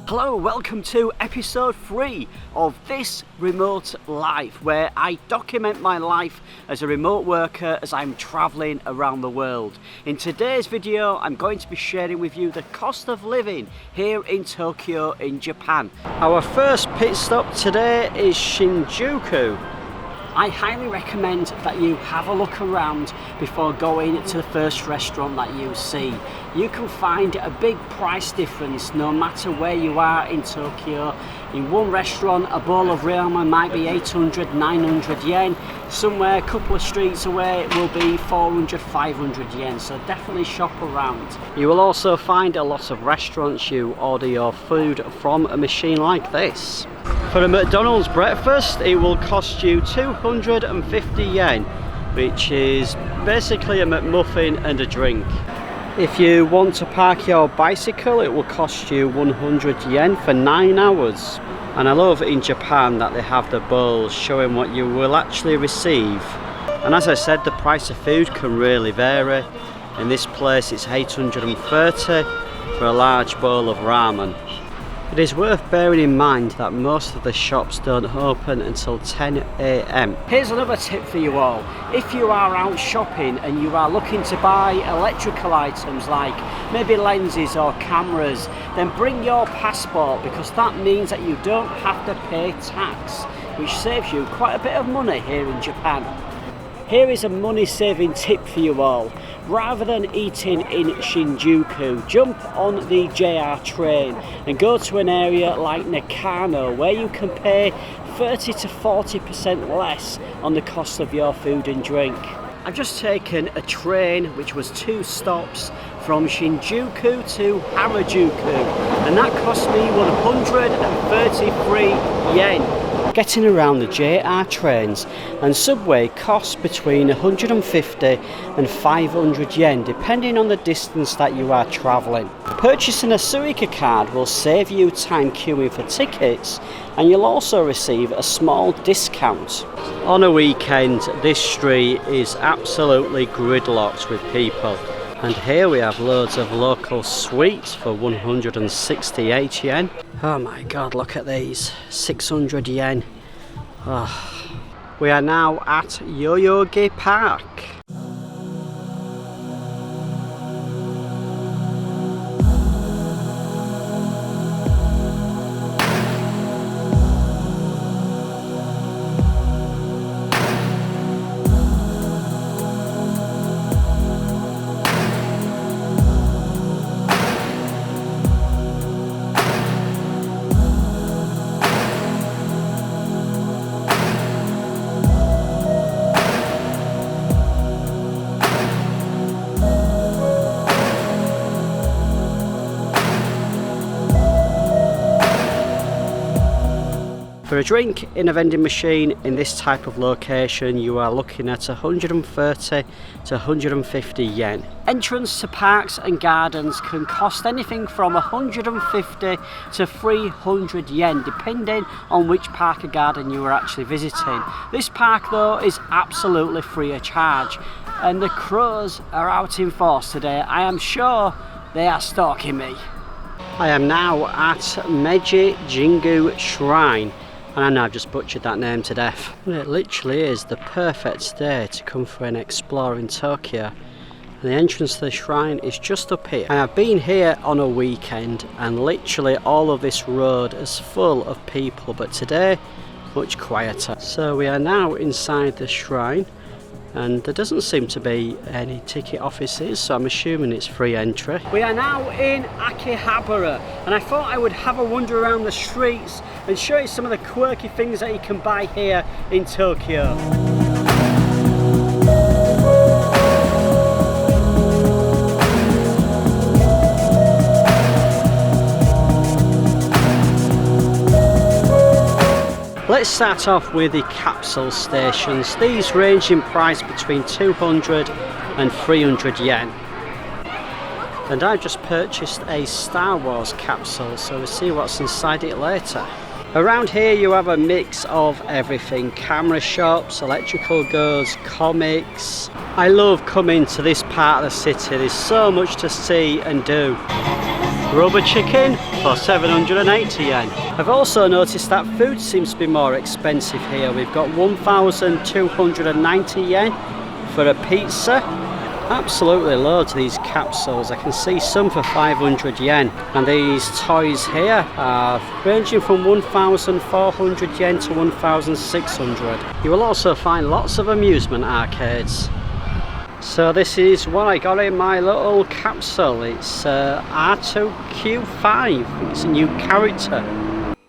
Hello, welcome to episode 3 of this remote life, where I document my life as a remote worker as I'm traveling around the world. In today's video, I'm going to be sharing with you the cost of living here in Tokyo in Japan. Our first pit stop today is Shinjuku. I highly recommend that you have a look around before going to the first restaurant that you see. You can find a big price difference no matter where you are in Tokyo. In one restaurant, a bowl of ramen might be 800, 900 yen. Somewhere a couple of streets away it will be 400, 500 yen. So definitely shop around. You will also find a lot of restaurants you order your food from a machine like this. For a McDonald's breakfast, it will cost you 250 yen, which is basically a McMuffin and a drink. If you want to park your bicycle, it will cost you 100 yen for 9 hours. And I love in Japan that they have the bowls showing what you will actually receive. And as I said, the price of food can really vary. In this place it's 830 for a large bowl of ramen. It is worth bearing in mind that most of the shops don't open until 10 AM. Here's another tip for you all. If you are out shopping and you are looking to buy electrical items like maybe lenses or cameras, then bring your passport, because that means that you don't have to pay tax, which saves you quite a bit of money here in Japan. Here is a money saving tip for you all. Rather than eating in Shinjuku, jump on the JR train and go to an area like Nakano, where you can pay 30 to 40% less on the cost of your food and drink. I've just taken a train which was 2 stops from Shinjuku to Harajuku, and that cost me 133 yen. Getting around the JR trains and subway costs between 150 and 500 yen depending on the distance that you are travelling. Purchasing a Suica card will save you time queuing for tickets, and you'll also receive a small discount. On a weekend, this street is absolutely gridlocked with people. And here we have loads of local sweets for 168 yen. Oh my god, look at these, 600 yen. Oh. We are now at Yoyogi Park. For a drink in a vending machine in this type of location, you are looking at 130 to 150 yen. Entrance to parks and gardens can cost anything from 150 to 300 yen, depending on which park or garden you are actually visiting. This park though is absolutely free of charge, and the crows are out in force today. I am sure they are stalking me. I am now at Meiji Jingu Shrine. And I know I've just butchered that name to death. But it literally is the perfect day to come for an explore in Tokyo. And the entrance to the shrine is just up here. And I've been here on a weekend and literally all of this road is full of people. But today, much quieter. So we are now inside the shrine. And there doesn't seem to be any ticket offices, so I'm assuming it's free entry. We are now in Akihabara, and I thought I would have a wander around the streets and show you some of the quirky things that you can buy here in Tokyo. Let's start off with the capsule stations. These range in price between 200 and 300 yen. And I just purchased a Star Wars capsule, so we'll see what's inside it later. Around here you have a mix of everything: camera shops, electrical goods, comics. I love coming to this part of the city. There's so much to see and do. rubber chicken for 780 yen. I've also noticed that food seems to be more expensive here. We've got 1,290 yen for a pizza. Absolutely loads of these capsules. I can see some for 500 yen. And these toys here are ranging from 1,400 yen to 1,600. You will also find lots of amusement arcades. So this is what I got in my little capsule. It's R2Q5. It's a new character.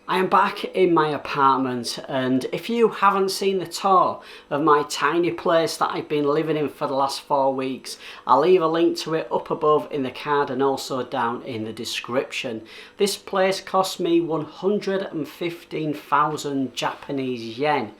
I am back in my apartment, and if you haven't seen the tour of my tiny place that I've been living in for the last 4 weeks, I'll leave a link to it up above in the card and also down in the description. This place cost me 115,000 Japanese yen,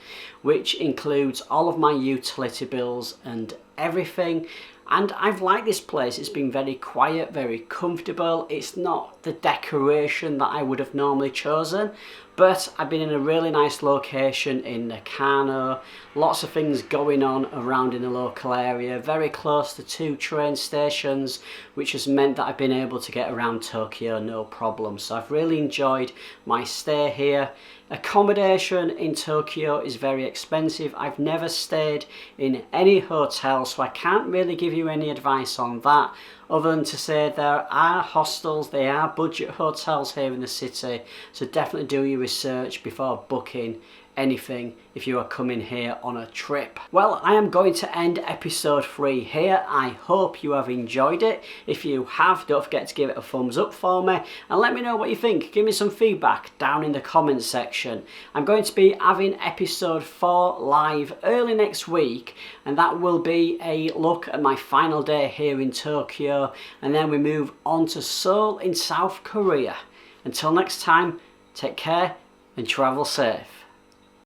which includes all of my utility bills and everything. And I've liked this place. It's been very quiet, very comfortable. It's not the decoration that I would have normally chosen, but I've been in a really nice location in Nakano. Lots of things going on around in the local area, very close to 2 train stations, which has meant that I've been able to get around Tokyo no problem. So I've really enjoyed my stay here. Accommodation in Tokyo is very expensive. I've never stayed in any hotel, so I can't really give you any advice on that, other than to say there are hostels, there are budget hotels here in the city, so definitely do your research before booking anything if you are coming here on a trip. Well, I am going to end episode 3 here. I hope you have enjoyed it. If you have, don't forget to give it a thumbs up for me and let me know what you think. Give me some feedback down in the comments section. I'm going to be having episode 4 live early next week, and that will be a look at my final day here in Tokyo, and then we move on to Seoul in South Korea. Until next time, take care and travel safe.